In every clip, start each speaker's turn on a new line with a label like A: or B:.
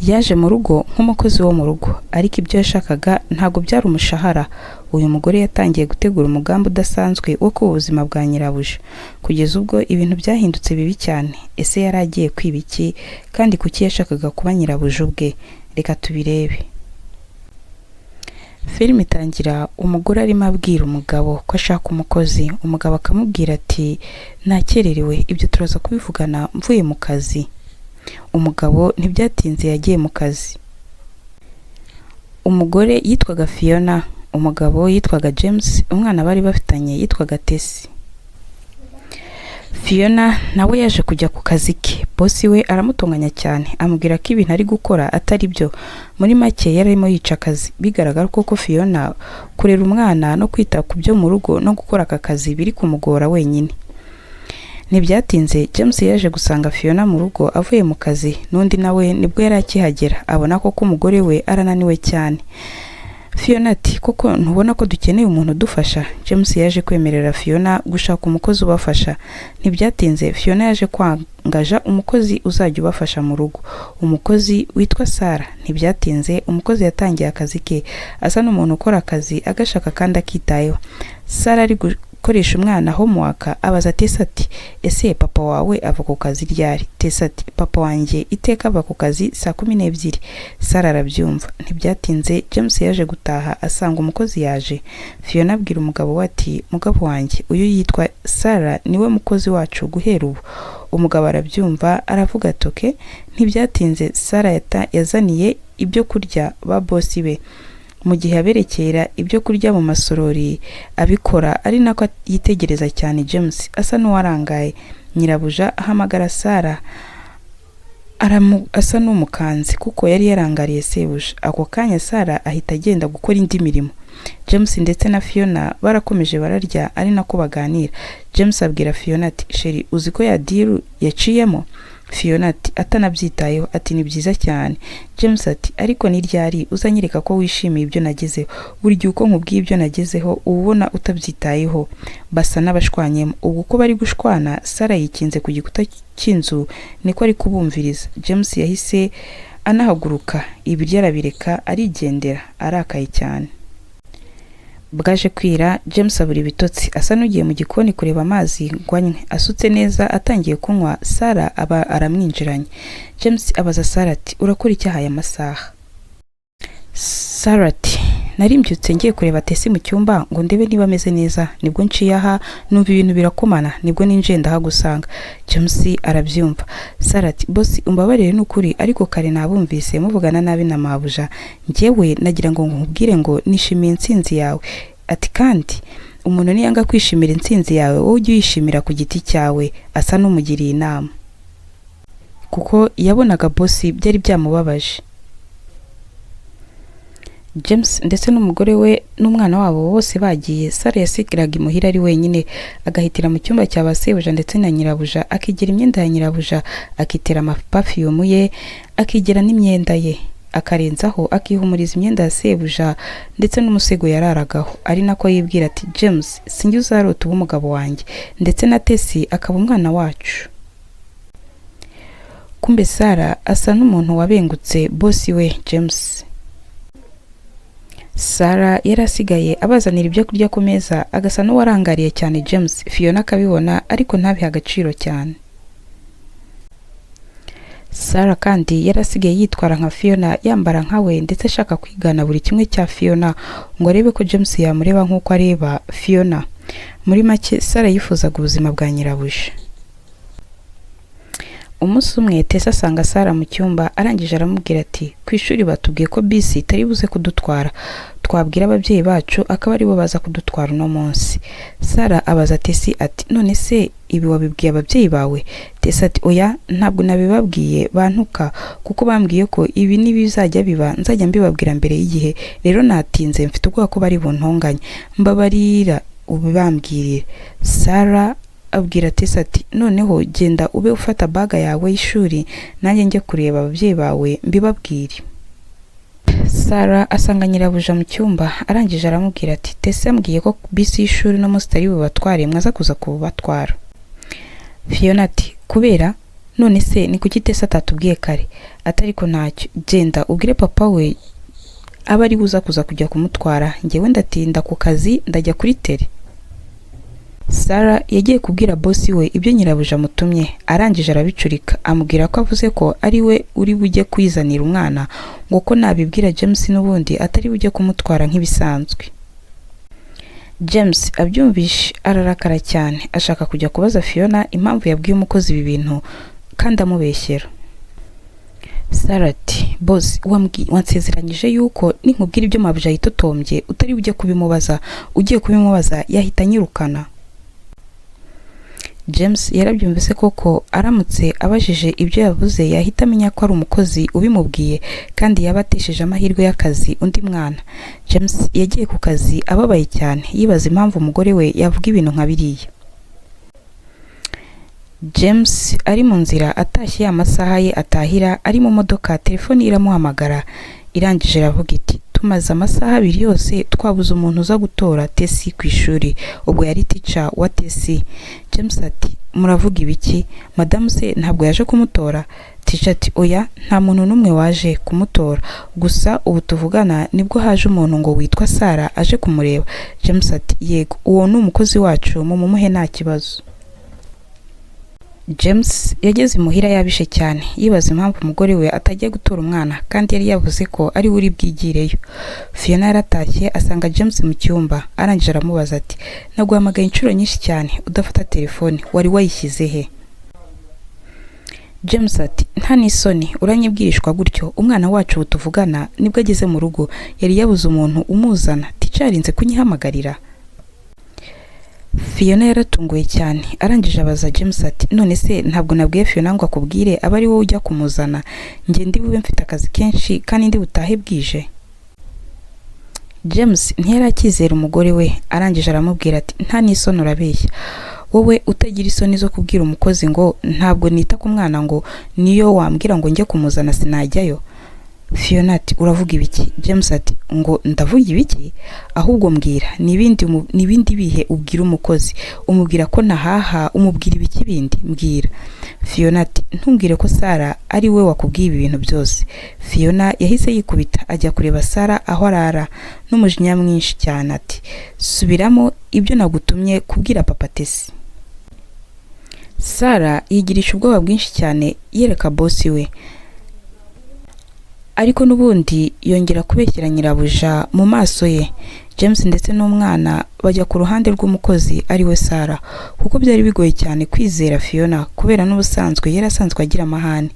A: yaje mu rugo nk'umukozi wo mu rugo, ariko ibyo yashakaga ntabwo byari umushahara. Uyu mugore yatangiye gutegura umugambi udasanzwe wo kuba ubuzima bwa nyirabuja, kugeza ubwo ibintu byahindutse bibi cyane. Ese yari agiye kwiba iki, kandi kuki yashakaga kuba nyirabuja ubwe? Reka tubirebe. Filime itangira umugore arimo abwira umugabo ko ashaka umukozi. Umugabo akamubwira ati nakererewe, ibyo turaza kubivugana mvuye mu kazi. Umugabo ntibyatinze yagiye mu kazi. Umugore yitwaga Fiona, umugabo yitwaga James, umwana bari bafitanye yitwaga Tessie. Fiona nawe yaje kujya ku kazi ke. Bosi we aramutonganya cyane, amubwira ko ibintu ari gukora atari byo. Muri make yari arimo yica akazi. Bigaragara ko Fiona kurera umwana no kwita ku byo mu rugo no gukora aka kazi biri kumugora wenyine. Ntibyatinze James yaje gusanga Fiona mu rugo avuye mu kazi, n'undi nawe nibwo yari akihagera abona ko umugore we arananiwe cyane. Fiona ati koko ntubona ko dukeneye umuntu udufasha? James yaje kwemerera Fiona gushaka umukozi ubafasha. Ntibyatinze Fiona yaje kwangaja umukozi uzajya ubafasha mu rugo, umukozi witwa Sarah. Ntibyatinze umukozi yatangiye akazi ke, asa n'umuntu ukora akazi agashaka kandi akitayeho. Sarah ari gukoresha umwana homework, abaza Tessie ati ese papa wawe ava ku kazi ryari? Tessie ati papa wanjye iteka ava ku kazi saa 12. Sarah arabyumva. Ntibyatinze James yaje gutaha asanga umukozi yaje. Fiona abwira umugabo we ati mugabo wanjye uyu yitwa Sarah niwe mukozi wacu guhera ubu. Umugabo arabyumva aravuga ati okay. Ntibyatinze Sarah yazaniye ibyo kurya ba bosi be. Mu gihe aberekera ibyo kurya mu masorori abikora, ari nako yitegereza cyane James asa n'uwarangaye. Nyirabuja ahamagara Sarah asa n'umukanzi kuko yari yarangariye sebuja. Ako kanya Sarah ahita agenda gukora indi mirimo. James ndetse na Fiona barakomeje bararya, ari nako baganira. James abwira Fiona ati sheri uzi ko ya deal yaciyemo? Fiona ati atanabyitayeho, ati ni byiza cyane. James ati ariko ni ryari uzanyereka ko wishimiye ibyo nagezeho? Buri gihe uko nkubwiye ibyo nagezeho ubona utabyitayeho. Basa n'abashwanyemo. Ubwo ko bari gushwana, Sarah yikinze ku gikuta cy'inzu niko ari kubumviriza. James yahise anahaguruka, ibiryo arabireka arigendera arakaye cyane. Bwaje kwira, James abura ibitotsi asa n'ugiye mu gikoni kureba amazi ngwanywe. Asutse neza atangiye kunywa, Sarah aba aramwinjiranye. James abaza Sarah ati urakora iki aya masaha? Sarah ati narimbyutse ngiye kureba Tessie mu cyumba ngo ndebe niba ameze neza, nibwo nciye aha numva ibintu birakomana, nibwo ninje ndahagusanga. James arabyumva. Sarah ati bosi umbabarire n'ukuri ariko kare nabumvise muvugana nabi na mabuja, njyewe nagira ngo nkubwire ngo nishimiye intsinzi yawe. Ati kandi umuntu niyanga kwishimira intsinzi yawe wowe ujye uyishimira ku giti cyawe. Asa n'umugiriye inama kuko yabonaga bosi byari byamubabaje. James ndetse n'umugore we n'umwana wabo bose bagiye. Sarah yasigiraga imuhira ari wenyine, agahitira mu cyumba cya basebuja ndetse na nyirabuja, akigira imyenda ya nyirabuja, akitera amaperfume ye, akigira n'imyenda ye, akarenzaho akihumuriza imyenda ya sebuja ndetse n'umusego yararagaho. Ari nako yibwira ati James sinjye uzarota uba umugabo wanjye, ndetse na Tessie akaba umwana wacu. Kumbe Sarah asa n'umuntu wabengutse bosi we James. Sarah yarasigaye abazanira ibyo kurya ku meza, agasa n'uwarangariye cyane James. Fiona akabibona ariko ntabihe agaciro cyane. Sarah kandi yarasigaye yitwara nka Fiona, yambara nkawe ndetse ashaka kwigana buri kimwe cya Fiona ngo arebe ko James yamureba nk'uko areba Fiona. Muri make Sarah yifuzaga ubuzima bwa nyirabuja. Umunsi umwe Tessie asanga Sarah mu cyumba, arangije aramubwira ati kwishuri batubwiye ko bisi itari buze kudutwara, twabwira ababyeyi bacu akaba ari bo baza kudutwara uno munsi. Sarah abaza Tessie ati none se ibi wabibwiye ababyeyi bawe? Tessie ati oya ntabwo nabibabwiye, bantuka kuko bambwiye ko ibi nibizajya biba nzajya mbibabwira mbere y'igihe, rero natinze mfite ubwoba ko bari buntonganye, mbabarira ubibambwirire. Sarah abwira Tessie ati noneho genda ube ufata baga yawe y'ishuri, nanjye njye kureba ababyeyi bawe mbibabwire. Sarah asanga nyirabuja mu cyumba, arangije aramubwira ati Tessie ambwiye ko bisi y'ishuri no musitari bubatware, mwaza kuza kubatwara. Fiona ati kubera none se ni kuki Tessa atatubwiye kare? Atariko ntacyo, genda ubwire papa we aba ari buza kuza kujya kumutwara, njyewe ndatinda ku kazi ndajya kuri tele. Sarah yagiye kubwira bosi we ibyo nyirabuja amutumye, arangije arabicurika amubwira ko avuze ko ari we uri bujye kwizanira umwana, ngo ko nabibwira James n'ubundi atari bujye kumutwara nk'ibisanzwe. James abyumvishe ararakara cyane, ashaka kujya kubaza Fiona impamvu yabwiye umukozi ibi bintu kandi amubeshyera. Sarah ati, boss wansezeranyije yuko ninkubwira ibyo mabuja yitotombye utari bujye kubimubaza, ugiye kubimubaza yahita nyirukana. James yarabyumvise koko aramutse abajije ibyo yavuze yahita amenya ko ari umukozi ubimubwiye kandi yabatesheje amahirwe y'akazi undi mwana. James yagiye ku kazi ababaye cyane, yibaza impamvu umugore we yavuga ibintu nka biriya. James ari mu nzira atashye amasaha ye atahira, ari mu modoka telefone iramuhamagara, irangije aravuga iti, tumaze amasaha 2 yose twabuze umuntu uza gutora Tessie ku ishuri. Ubwo yari teacher wa Tessie. James ati, muravuga ibiki? Madame se ntabwo yaje kumutora? Teacher ati, oya nta muntu numwe waje kumutora, gusa ubu tuvugana nibwo haje umuntu ngo witwa Sarah aje kumureba. James ati, yego uwo ni umukozi wacu mumuhe nta kibazo. James yageze imuhira yabishe cyane, yibaza impamvu umugore we atagiye gutora umwana kandi yari yavuze ko ari uri bwigireyo. Fiona yaratashye asanga James mu cyumba, arangije aramubaza ati, naguhamagaye inshuro nyinshi cyane udafata telefone, wari wayishyize he? James ati, nta nisoni uranyibwirishwa gutyo, umwana wacu tuvugana nibwo ageze mu rugo yari yabuze umuntu umuzana, ticarinze kunyihamagarira. Fiona yaratunguye cyane, arangije abaza James ati, none se ntabwo nabwiye Fiona ngo akubwire aba ari wowe ujya kumuzana? Nge ndi bube mfite akazi kenshi kandi ndi butahe bwije. James ntiyarakizera umugore we, arangije aramubwira ati, nta nisoni urabeshya, wowe utagira isoni zo kubwira umukozi ngo ntabwo nita ku mwana, ngo niyo wambwira ngo njye kumuzana sinajyayo. Fiona ati, uravuga ibiki? James ati, ngo ndavuga ibiki? Ahubwo mbwira nibindi bihe ubwira umukozi, umubwira ko nahaha, umubwira ibiki bindi mbwira. Fiona ati, ntumbwire ko Sarah ari we wakubwiye ibi bintu byose. Fiona yahise yikubita ajya kureba Sarah aho arara n'umujinya mwinshi cyane ati, subiramo ibyo nagutumye kubwira papa Tessie. Sarah yigirisha ubwoba bwinshi cyane yereka bosi we, ariko nubundi yongera kubeshyira nyirabuja mu maso ye. James ndetse n'umwana bajya ku ruhande rw'umukozi ari we Sarah, kuko byari bigoye cyane kwizera Fiona kubera n'ubusanzwe yarasanzwe agira amahane.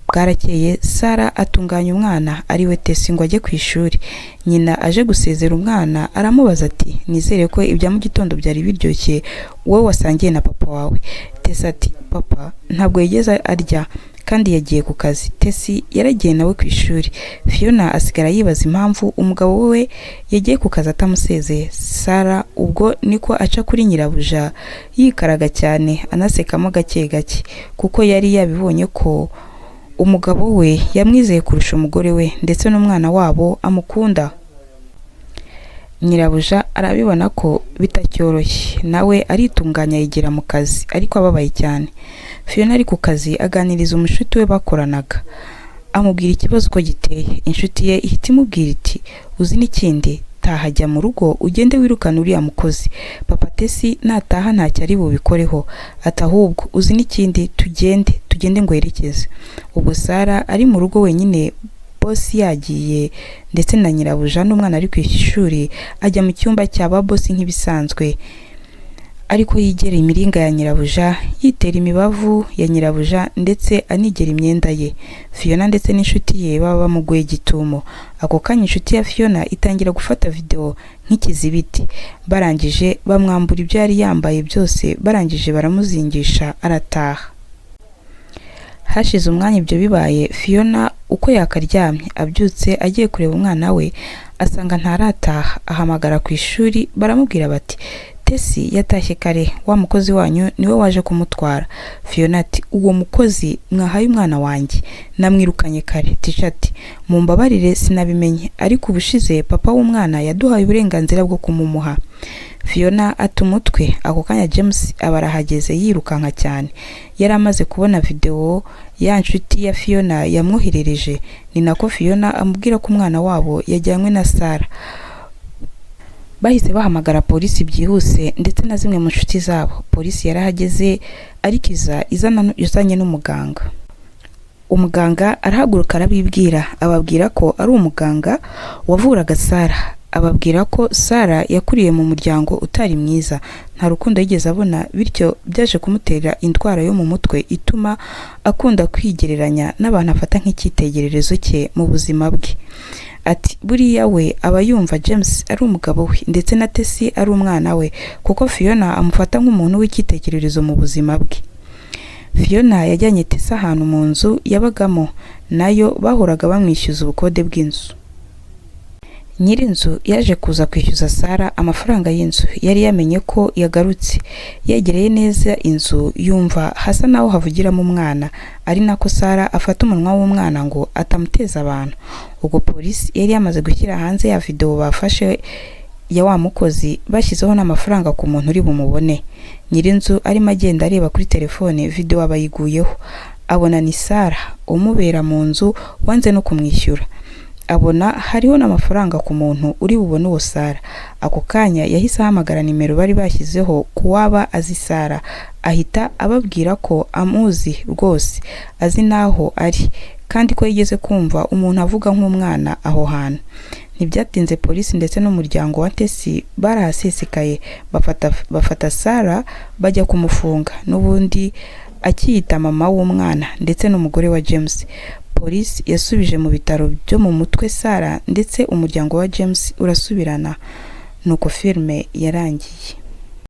A: Bwarakeye Sarah atunganya umwana ari we Tessie ngo ajye ku ishuri. Nyina aje gusezera umwana aramubaza ati, nizere ko ibya mu gitondo byari biryoshye wowe wasangiye na papa wawe? Tessie ati, papa ntabwo yigeze arya kandi yagiye ku kazi. Tessie yaragiye nawe ku ishuri. Fiona asigara yibaza impamvu umugabo we yagiye ku kazi atamusezeye. Sarah ubwo niko aca kuri nyirabuja yikaraga cyane, anasekamo gake gake, kuko yari yabibonye ko umugabo we yamwizeye kurusha umugore we ndetse n'umwana wabo amukunda. Nyirabuja arabibona ko bitacyoroshye, nawe aritunganya yigira mu kazi, ariko ababaye cyane. Fiona ari ku kazi aganiriza umushuti we bakoranaga, amubwira ikibazo ko giteye. Inshuti ye ihita imubwira iti, uzi n'ikindi, tahajya mu rugo ugende wirukana uriya mukozi, papa Tessie nataha ntacyo ari bubikoreho. Ati, ahubwo uzi n'ikindi, tugende ngo yerekeze. Ubwo Sarah ari mu rugo wenyine, boss yagiye ndetse na nyirabuja n'umwana ari ku ishuri, ajya mu cyumba cy'aba boss nk'ibisanzwe, ariko yigera imiringa ya nyirabuja, yitera imibavu ya nyirabuja ndetse anigera imyenda ye. Fiona ndetse n'inshuti ye baba bamuguye gitumo. Ako kanya inshuti ya Fiona itangira gufata video nk'ikizibiti, barangije bamwambura ibyo yari yambaye byose, barangije baramuzingisha arataha. Hashize umwanya ibyo bibaye, Fiona uko yakaryamye abyutse agiye kureba umwana we asanga ntarataha, ahamagara ku ishuri baramubwira bati, Tesi yatashye kare, wa mukozi wanyu niwe waje kumutwara. Fiona ati uwo mukozi mwahaye umwana wanjye namwirukanye kare. Tisha ati mumbabarire sinabimenye, ariko ubushize papa w'umwana yaduhaye uburenganzira bwo kumumuha. Fiona ati umutwe. Ako kanya James abarahageze yirukanka cyane, yari amaze kubona video ya nshuti ya Fiona yamwoherereje. Ni nako Fiona amubwira ko umwana wabo yajyanywe na Sarah. Bahise bahamagara polisi byihuse ndetse na zimwe mu nshuti zabo. Polisi yarahageze arikiza izanye n'umuganga. Umuganga arahaguruka arabibwira, ababwira ko ari umuganga wavuraga Sarah. Ababwira ko Sarah yakuriye mu muryango utari mwiza, nta rukundo yigeze abona, bityo byaje kumutera indwara yo mu mutwe ituma akunda kwigereranya n'abantu afata nk'icyitegererezo cye mu buzima bwe. Ati buriya we aba yumva James ari umugabo we ndetse na Tesi ari umwana we, kuko Fiona amufata nk'umuntu w'icyitegererezo mu buzima bwe. Fiona yajyanye Tesi ahantu mu nzu yabagamo, nayo bahoraga bamwishyuza ubukode bw'inzu. Nyirinzu yaje kuza kwishyuza Sarah amafaranga y'inzu, yari yamenye ko yagarutse. Yegereye neza inzu yumva hasa naho havugiramo umwana, ari nako Sarah afata umunwa w'umwana ngo atamuteza abantu. Ubwo polisi yari yamaze gushyira hanze ya video bafashe ya wa mukozi, bashyizeho n'amafaranga ku muntu uri bumubone. Nyirinzu arimo agenda areba kuri telefone video abayiguyeho, abona ni Sarah umubera mu nzu wanze no kumwishyura. Abona hariho n'amafaranga ku muntu uri bubone uwo Sarah. Ako kanya yahise ahamagara nimero bari bashyizeho kuwaba azi Sarah, ahita ababwira ko amuzi rwose, azi naho ari, kandi ko yigeze kumva umuntu avuga nk'umwana aho hantu. Ntibyatinze polisi ndetse n'umuryango wa Tesi barahasesekaye, bafata Sarah bajya kumufunga, n'ubundi akiyita mama w'umwana ndetse n'umugore wa James. Polisi yasubije mu bitaro byo mu mutwe Sarah ndetse umuryango wa James urasubirana. Nuko filme yarangiye.